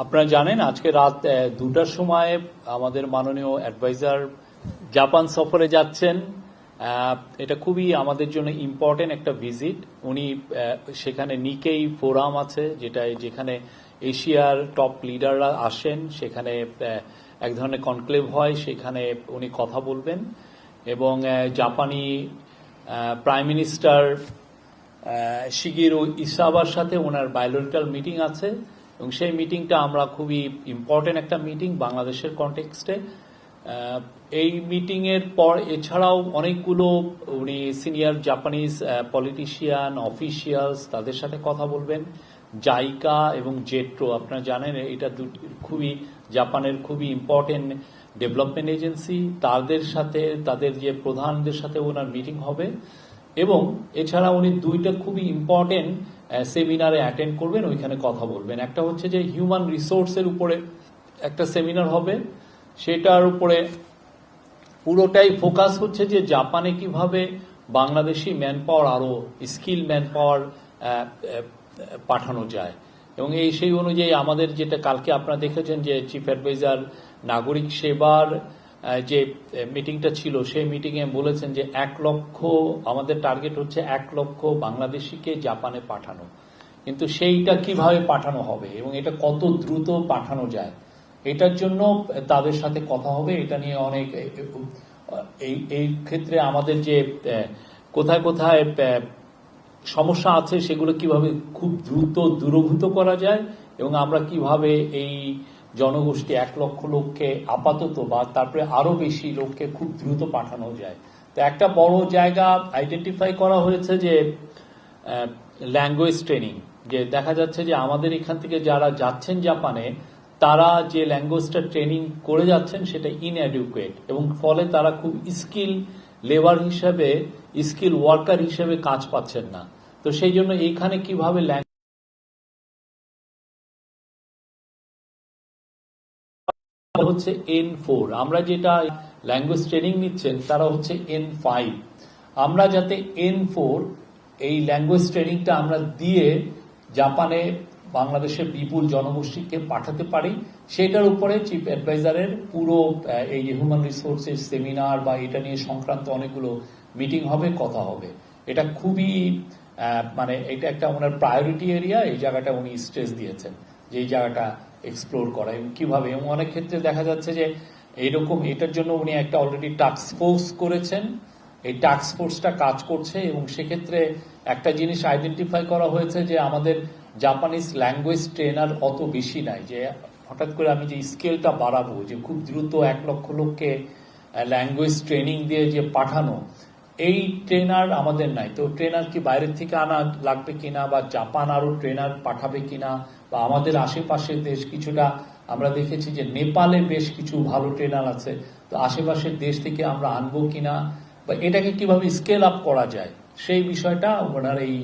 আপনারা জানেন আজকে রাত 2টার সময় আমাদের মাননীয় অ্যাডভাইজার জাপান সফরে যাচ্ছেন। এটা খুবই আমাদের জন্য ইম্পর্টেন্ট একটা ভিজিট। উনি সেখানে নিকেই ফোরাম আছে, যেখানে এশিয়ার টপ লিডাররা আসেন, সেখানে এক ধরনের কনক্লেভ হয়, সেখানে উনি কথা বলবেন এবং জাপানি প্রাইম মিনিস্টার শিগেরু ইসাবার সাথে ওনার বায়োলজিক্যাল মিটিং আছে এবং সেই মিটিংটা আমরা খুবই ইম্পর্টেন্ট একটা মিটিং বাংলাদেশের কনটেক্সটে। এই মিটিং এর পর এছাড়াও অনেকগুলো উনি সিনিয়র জাপানিজ পলিটিশিয়ান অফিসিয়ালস তাদের সাথে কথা বলবেন। জাইকা এবং জেট্রো আপনারা জানেন এটা খুবই জাপানের খুবই ইম্পর্টেন্ট ডেভেলপমেন্ট এজেন্সি, তাদের যে প্রধানদের সাথে ওনার মিটিং হবে এবং এছাড়া উনি দুইটা খুবই ইম্পর্টেন্ট সেমিনারে অ্যাটেন্ড করবেন, ওইখানে কথা বলবেন। একটা হচ্ছে যে হিউম্যান রিসোর্সের উপরে একটা সেমিনার হবে, সেটার উপরে পুরোটাই ফোকাস হচ্ছে যে জাপানে কিভাবে বাংলাদেশি ম্যান পাওয়ার আরো স্কিল ম্যান পাওয়ার পাঠানো যায় এবং সেই অনুযায়ী আমাদের যেটা কালকে আপনারা দেখেছেন যে চিফ অ্যাডভাইজার নাগরিক সেবার যে মিটিংটা ছিল, সেই মিটিংয়ে বলেছেন যে 1 লক্ষ আমাদের টার্গেট হচ্ছে 1 লক্ষ বাংলাদেশিকে জাপানে পাঠানো, কিন্তু সেইটা কিভাবে পাঠানো হবে এবং এটা কত দ্রুত পাঠানো যায় এটার জন্য তাদের সাথে কথা হবে। এটা নিয়ে অনেক এই ক্ষেত্রে আমাদের যে কোথায় কোথায় সমস্যা আছে সেগুলো কিভাবে খুব দ্রুত দূরীভূত করা যায় এবং আমরা কিভাবে এই জনগোষ্ঠী 1 লক্ষ লোককে আপাতত বা তারপরে আরো বেশি লোককে খুব দ্রুত পাঠানো যায়। তো একটা বড় জায়গা আইডেন্টিফাই করা হয়েছে যে ল্যাঙ্গুয়েজ ট্রেনিং, যে দেখা যাচ্ছে যে আমাদের এখান থেকে যারা যাচ্ছেন জাপানে তারা যে ল্যাঙ্গুয়েজটা ট্রেনিং করে যাচ্ছেন সেটা ইনঅ্যাডিকুয়েট এবং ফলে তারা খুব স্কিল লেবার হিসেবে স্কিল ওয়ার্কার হিসেবে কাজ পাচ্ছেন না। তো সেই জন্য এইখানে কিভাবে হচ্ছে N4, আমরা যেটা ল্যাঙ্গুয়েজ ট্রেনিং নিচ্ছেন তারা হচ্ছে N5। আমরা যাতে N4 এই ল্যাঙ্গুয়েজ ট্রেনিংটা আমরা দিয়ে জাপানে বাংলাদেশের বিপুল জনগোষ্ঠীকে পাঠাতে পারি, সেটার উপরে চিফ অ্যাডভাইজারের পুরো এই হিউম্যান রিসোর্সেস সেমিনার বা এটা নিয়ে সংক্রান্ত অনেকগুলো মিটিং হবে, কথা হবে। এটা খুবই এটা একটা ওনার প্রায়োরিটি এরিয়া, এই জায়গাটা উনি স্ট্রেস দিয়েছেন যে এই জায়গাটা এক্সপ্লোর করা এবং কিভাবে, এবং অনেক ক্ষেত্রে দেখা যাচ্ছে যে এইরকম এটার জন্য উনি একটা অলরেডি টাস্ক ফোর্স করেছেন, এই টাস্ক ফোর্সটা কাজ করছে এবং সেক্ষেত্রে একটা জিনিস আইডেন্টিফাই করা হয়েছে যে আমাদের জাপানিজ ল্যাঙ্গুয়েজ ট্রেনার অত বেশি নাই, যে হঠাৎ করে আমি যে স্কেলটা বাড়াবো যে খুব দ্রুত 1 লক্ষ লোককে ল্যাঙ্গুয়েজ ট্রেনিং দিয়ে যে পাঠানো, এই ট্রেনার আমাদের নাই। তো ট্রেনার কি বাইরের থেকে আনা লাগবে কিনা বা জাপান আরো ট্রেনার পাঠাবে কিনা, বা আমাদের আশেপাশের দেশ কিছুটা আমরা দেখেছি যে নেপালে বেশ কিছু ভালো ট্রেনার আছে, তো আশেপাশের দেশ থেকে আমরা আনবো কিনা বা এটাকে কিভাবে স্কেল আপ করা যায় সেই বিষয়টা ওনার এই